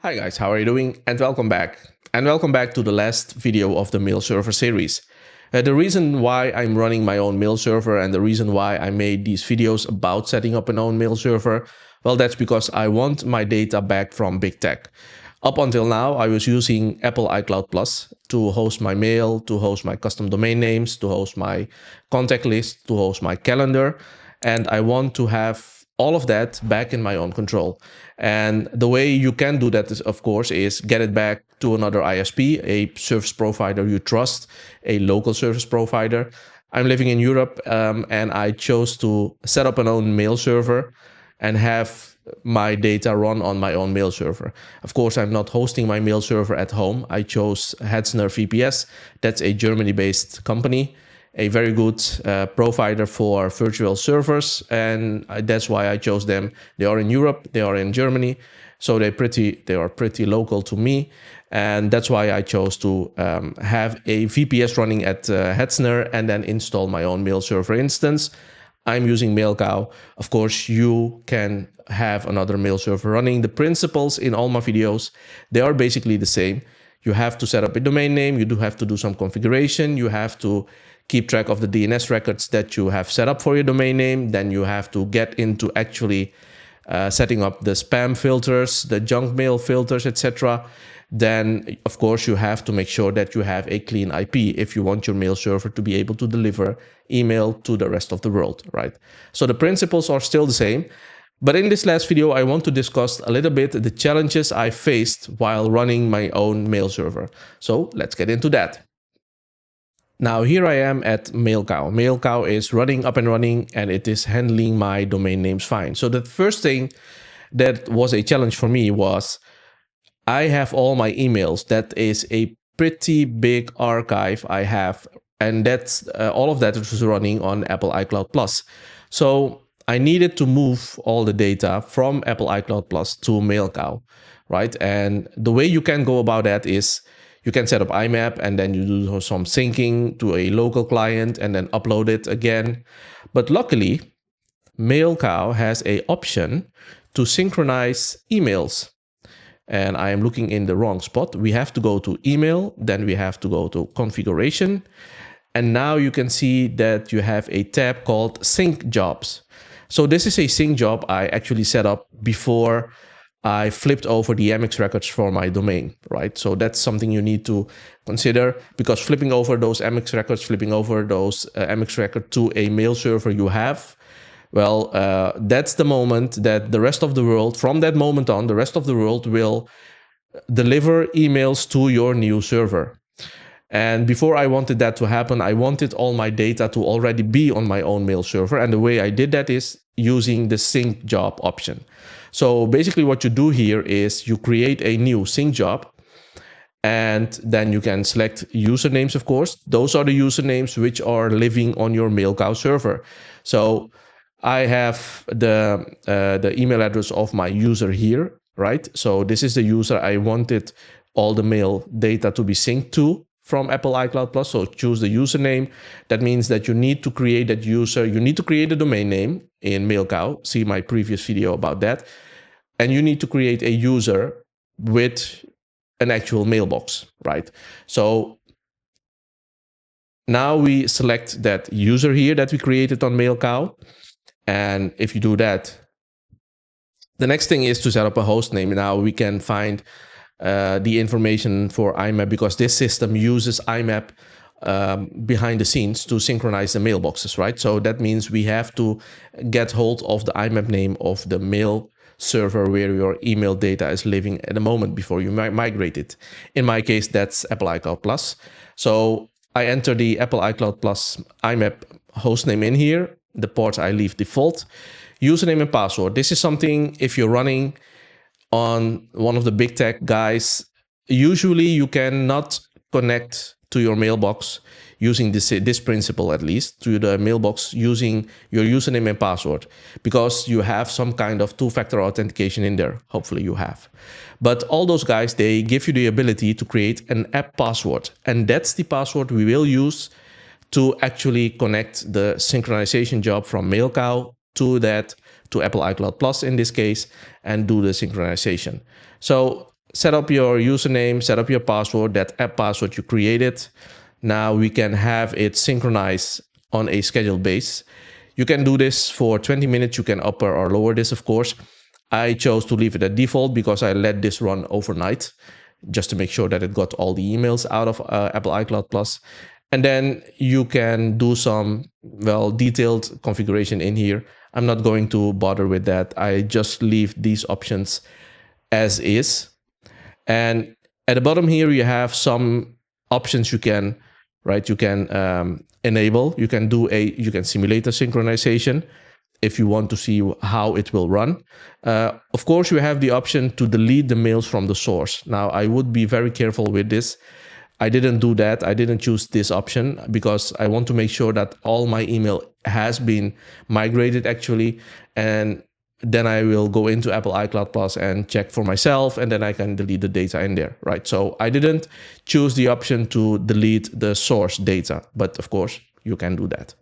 Hi guys, how are you doing? And welcome back. And welcome back to the last video of the mail server series. The reason why I'm running my own mail server and the reason why I made these videos about setting up an own mail server, well, that's because I want my data back from big tech. Up until now, I was using Apple iCloud Plus to host my mail, to host my custom domain names, to host my contact list, to host my calendar. And I want to have all of that back in my own control. And the way you can do that is, of course, is get it back to another ISP, a service provider you trust, a local service provider. I'm living in Europe, and I chose to set up an own mail server and have my data run on my own mail server. Of course, I'm not hosting my mail server at home. I chose Hetzner VPS. That's a Germany-based company, a very good provider for virtual servers, and that's why I chose them. They are in Europe, they are in Germany, so they are pretty local to me, and that's why I chose to have a VPS running at Hetzner and then install my own mail server instance. I'm using MailCow. Of course, you can have another mail server running. The principles in all my videos, they are basically the same. You have to set up a domain name, you do have to do some configuration, you have to keep track of the DNS records that you have set up for your domain name. Then you have to get into actually setting up the spam filters, the junk mail filters, etc. Then, of course, you have to make sure that you have a clean IP if you want your mail server to be able to deliver email to the rest of the world, right? So the principles are still the same. But in this last video, I want to discuss a little bit the challenges I faced while running my own mail server. So let's get into that. Now here I am at MailCow. MailCow is running up and running and it is handling my domain names fine. So the first thing that was a challenge for me was I have all my emails. That is a pretty big archive I have, and that's all of that was running on Apple iCloud Plus. So I needed to move all the data from Apple iCloud Plus to MailCow, right? And the way you can go about that is you can set up IMAP and then you do some syncing to a local client and then upload it again. But luckily, MailCow has an option to synchronize emails. And I am looking in the wrong spot. We have to go to email, then we have to go to configuration. And now you can see that you have a tab called sync jobs. So this is a sync job I actually set up before I flipped over the MX records for my domain, right? So that's something you need to consider, because flipping over those MX records, flipping over those MX record to a mail server you have, well, that's the moment that the rest of the world, from that moment on, the rest of the world will deliver emails to your new server. And before I wanted that to happen, I wanted all my data to already be on my own mail server. And the way I did that is using the sync job option. So basically what you do here is you create a new sync job, and then you can select usernames, of course. Those are the usernames which are living on your MailCow server. So I have the email address of my user here, right? So this is the user I wanted all the mail data to be synced to from Apple iCloud Plus. So choose the username. That means that you need to create that user. You need to create a domain name in MailCow. See my previous video about that. And you need to create a user with an actual mailbox, right? So now we select that user here that we created on MailCow. And if you do that, the next thing is to set up a host name. Now we can find the information for IMAP, because this system uses IMAP behind the scenes to synchronize the mailboxes, right? So that means we have to get hold of the IMAP name of the mail server where your email data is living at the moment before you migrate it. In my case, that's Apple iCloud Plus. So I enter the Apple iCloud Plus IMAP hostname in here. The port I leave default. Username and password. This is something, if you're running on one of the big tech guys, usually you cannot connect to your mailbox using this principle, at least, to the mailbox using your username and password, because you have some kind of two-factor authentication in there. Hopefully you have. But all those guys, they give you the ability to create an app password. And that's the password we will use to actually connect the synchronization job from MailCow to Apple iCloud Plus in this case, and do the synchronization. So set up your username, set up your password, that app password you created. Now we can have it synchronized on a scheduled base. You can do this for 20 minutes. You can upper or lower this, of course. I chose to leave it at default because I let this run overnight just to make sure that it got all the emails out of Apple iCloud Plus. And then you can do some, well, detailed configuration in here. I'm not going to bother with that. I just leave these options as is. And at the bottom here, you have some options you can, right? You can enable. You can simulate a synchronization if you want to see how it will run. Of course, you have the option to delete the mails from the source. Now, I would be very careful with this. I didn't do that. I didn't choose this option because I want to make sure that all my email has been migrated actually. And then I will go into Apple iCloud Plus and check for myself, and then I can delete the data in there, right? So I didn't choose the option to delete the source data, but of course you can do that.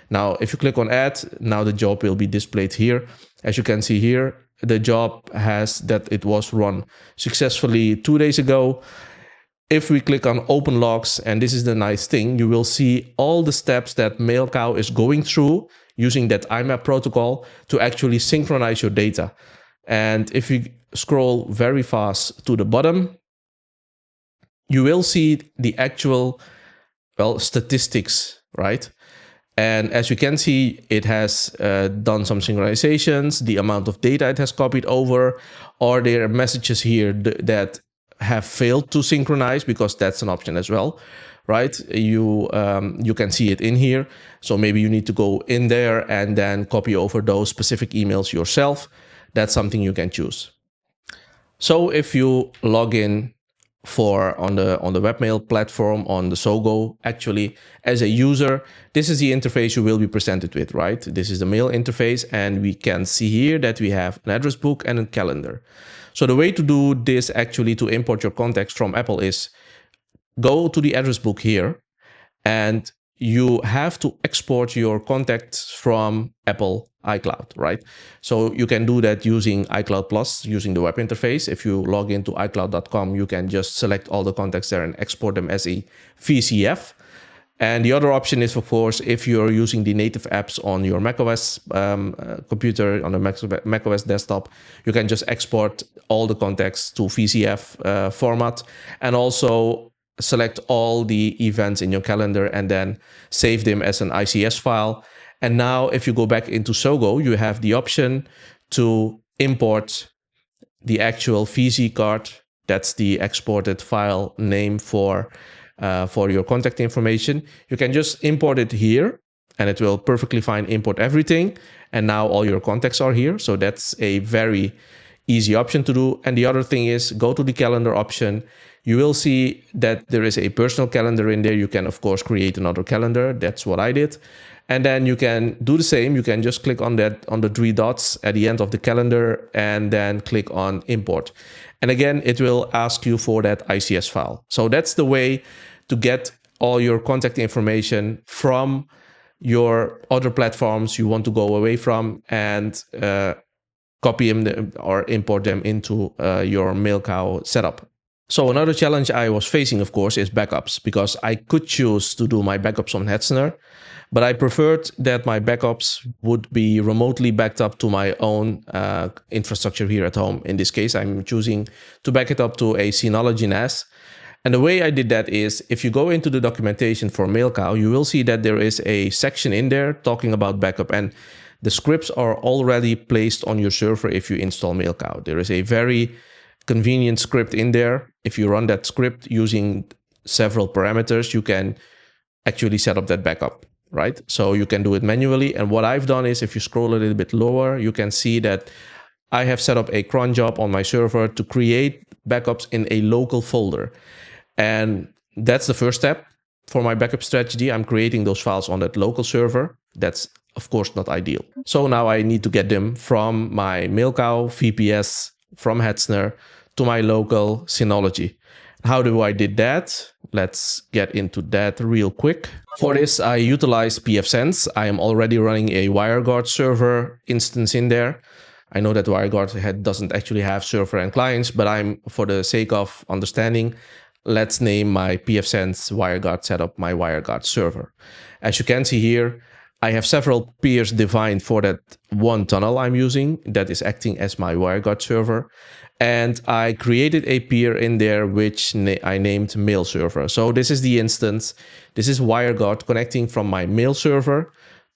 Now, if you click on add, now the job will be displayed here. As you can see here, the job has that it was run successfully 2 days ago. If we click on open logs, and this is the nice thing, you will see all the steps that MailCow is going through using that IMAP protocol to actually synchronize your data. And if you scroll very fast to the bottom, you will see the actual, well, statistics, right? And as you can see, it has done some synchronizations, the amount of data it has copied over, or there are messages here that have failed to synchronize, because that's an option as well, right? You can see it in here. So maybe you need to go in there and then copy over those specific emails yourself. That's something you can choose. So if you log in on the webmail platform, on the Sogo, actually as a user, this is the interface you will be presented with, right? This is the mail interface, and we can see here that we have an address book and a calendar. So the way to do this actually to import your contacts from Apple is go to the address book here, and you have to export your contacts from Apple iCloud, right? So you can do that using iCloud Plus, using the web interface. If you log into iCloud.com, you can just select all the contacts there and export them as a VCF. And the other option is, of course, if you're using the native apps on your macOS computer, on the macOS desktop, you can just export all the contacts to VCF format, and also select all the events in your calendar and then save them as an ICS file. And now if you go back into Sogo, you have the option to import the actual VC card. That's the exported file name for your contact information. You can just import it here, and it will perfectly fine import everything. And now all your contacts are here. So that's a very easy option to do. And the other thing is, go to the calendar option. You will see that there is a personal calendar in there. You can, of course, create another calendar. That's what I did. And then you can do the same. You can just click on the 3 dots at the end of the calendar, and then click on import. And again, it will ask you for that ICS file. So that's the way to get all your contact information from your other platforms you want to go away from, and copy them or import them into your MailCow setup. So another challenge I was facing, of course, is backups, because I could choose to do my backups on Hetzner, but I preferred that my backups would be remotely backed up to my own infrastructure here at home. In this case, I'm choosing to back it up to a Synology NAS. And the way I did that is, if you go into the documentation for MailCow, you will see that there is a section in there talking about backup, and the scripts are already placed on your server if you install MailCow. There is a very convenient script in there. If you run that script using several parameters, you can actually set up that backup, right? So you can do it manually. And what I've done is, if you scroll a little bit lower, you can see that I have set up a cron job on my server to create backups in a local folder. And that's the first step for my backup strategy. I'm creating those files on that local server. That's, of course, not ideal. So now I need to get them from my MailCow VPS, from Hetzner, to my local Synology. How do I did that? Let's get into that real quick. For this, I utilize pfSense. I am already running a WireGuard server instance in there. I know that WireGuard doesn't actually have server and clients, but for the sake of understanding, let's name my pfSense WireGuard setup my WireGuard server. As you can see here, I have several peers defined for that one tunnel I'm using that is acting as my WireGuard server. And I created a peer in there which I named mail server. So this is the instance. This is WireGuard connecting from my mail server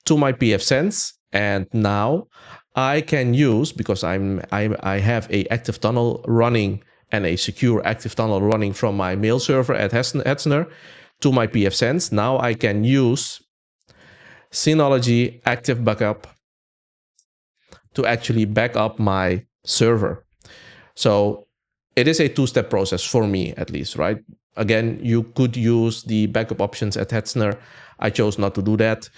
to my pfSense. And now I can use, because I have a active tunnel running and a secure active tunnel running from my mail server at Hetzner to my pfSense. Now I can use Synology Active Backup to actually back up my server. So it is a two-step process for me, at least, right? Again, you could use the backup options at Hetzner. I chose not to do that.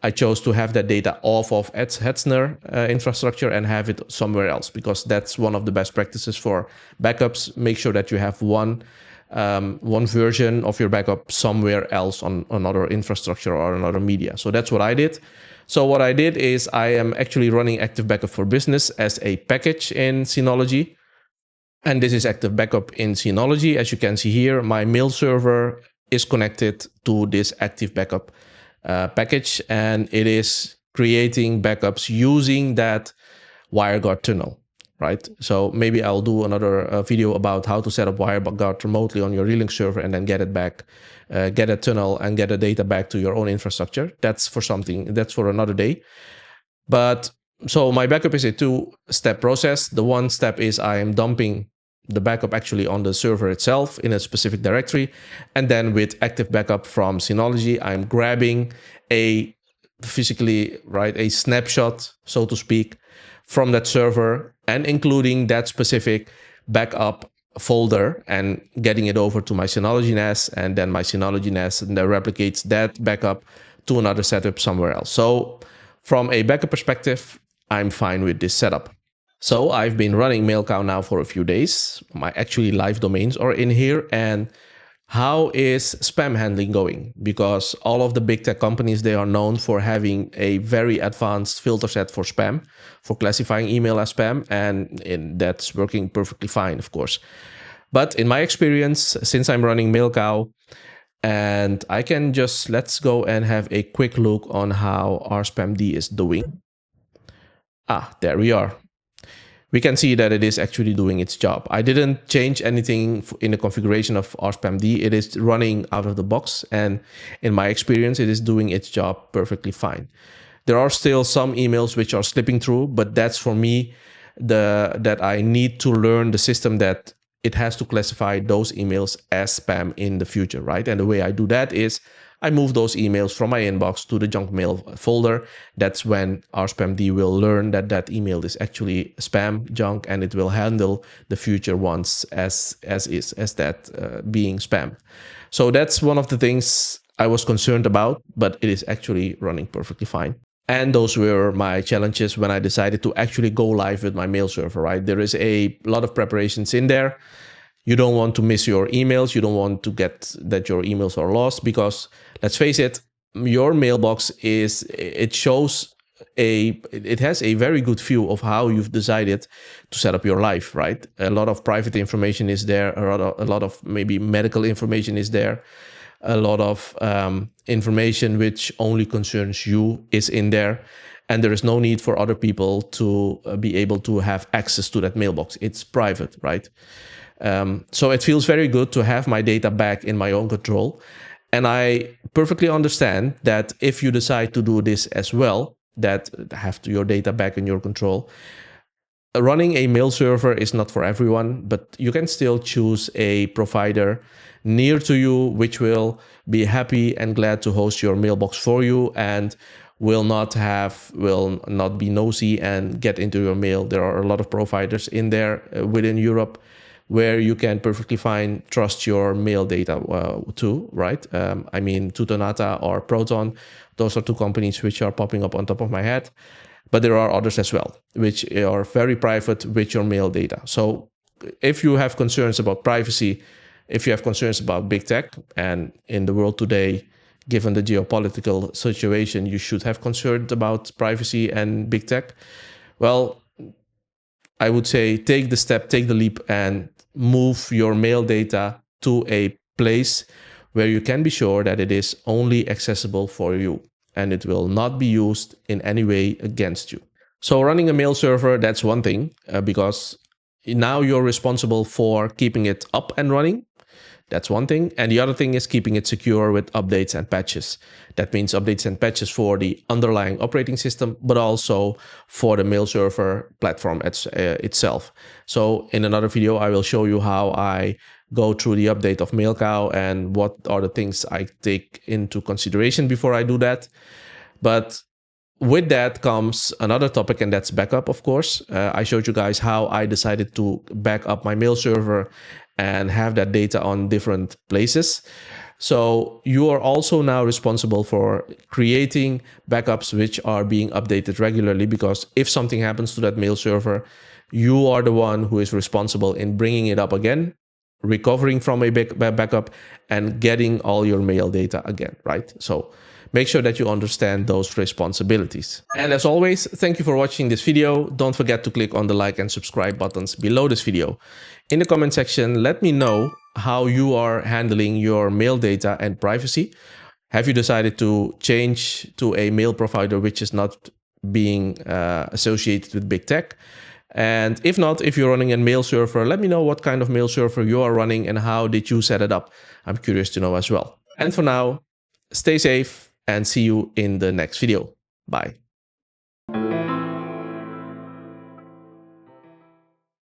I chose to have that data off of Hetzner infrastructure and have it somewhere else, because that's one of the best practices for backups. Make sure that you have one version of your backup somewhere else on another infrastructure or another media. So that's what I did. So what I did is I am actually running Active Backup for Business as a package in Synology. And this is Active Backup in Synology. As you can see here, my mail server is connected to this Active Backup package, and it is creating backups using that WireGuard tunnel, right? So maybe I'll do another video about how to set up WireGuard remotely on your Relink server and then get it back, get a tunnel and get the data back to your own infrastructure. That's for another day. But so my backup is a two-step process. The one step is I am dumping the backup actually on the server itself in a specific directory. And then with Active Backup from Synology, I'm grabbing a snapshot, so to speak, from that server and including that specific backup folder and getting it over to my Synology NAS, and then my Synology NAS and then replicates that backup to another setup somewhere else. So from a backup perspective, I'm fine with this setup. So I've been running MailCow now for a few days. My actually live domains are in here. And how is spam handling going? Because all of the big tech companies, they are known for having a very advanced filter set for spam, for classifying email as spam. And that's working perfectly fine, of course. But in my experience, since I'm running MailCow, and I can just, let's go and have a quick look on how RSpamD is doing. There we are. We can see that it is actually doing its job. I didn't change anything in the configuration of RSpamD. It is running out of the box. And in my experience, it is doing its job perfectly fine. There are still some emails which are slipping through, but that's for me, that I need to learn the system that it has to classify those emails as spam in the future, right? And the way I do that is I move those emails from my inbox to the junk mail folder. That's when RSpamD will learn that that email is actually spam, junk, and it will handle the future ones as that being spam. So that's one of the things I was concerned about, but it is actually running perfectly fine. And those were my challenges when I decided to actually go live with my mail server, right? There is a lot of preparations in there. You don't want to miss your emails. You don't want to get that your emails are lost, because let's face it, your mailbox it has a very good view of how you've decided to set up your life, right? A lot of private information is there. A lot of maybe medical information is there. A lot of information which only concerns you is in there. And there is no need for other people to be able to have access to that mailbox. It's private, right? So it feels very good to have my data back in my own control. And I perfectly understand that if you decide to do this as well, that have your data back in your control, running a mail server is not for everyone, but you can still choose a provider near to you, which will be happy and glad to host your mailbox for you and will not be nosy and get into your mail. There are a lot of providers in there within Europe where you can perfectly fine trust your mail data to, right? I mean, Tutanota or Proton, those are two companies which are popping up on top of my head. But there are others as well, which are very private with your mail data. So if you have concerns about privacy, if you have concerns about big tech, and in the world today, given the geopolitical situation, you should have concerns about privacy and big tech. Well, I would say take the step, take the leap, and move your mail data to a place where you can be sure that it is only accessible for you and it will not be used in any way against you. So running a mail server, that's one thing, because now you're responsible for keeping it up and running. That's one thing. And the other thing is keeping it secure with updates and patches. That means updates and patches for the underlying operating system, but also for the mail server platform itself. So in another video, I will show you how I go through the update of MailCow and what are the things I take into consideration before I do that. But with that comes another topic, and that's backup, of course. I showed you guys how I decided to back up my mail server and have that data on different places. So you are also now responsible for creating backups which are being updated regularly, because if something happens to that mail server, you are the one who is responsible in bringing it up again, recovering from a backup, and getting all your mail data again, right? So make sure that you understand those responsibilities. And as always, thank you for watching this video. Don't forget to click on the like and subscribe buttons below this video. In the comment section, let me know how you are handling your mail data and privacy. Have you decided to change to a mail provider which is not being associated with big tech? And if not, if you're running a mail server, let me know what kind of mail server you are running and how did you set it up. I'm curious to know as well. And for now, stay safe and see you in the next video. Bye.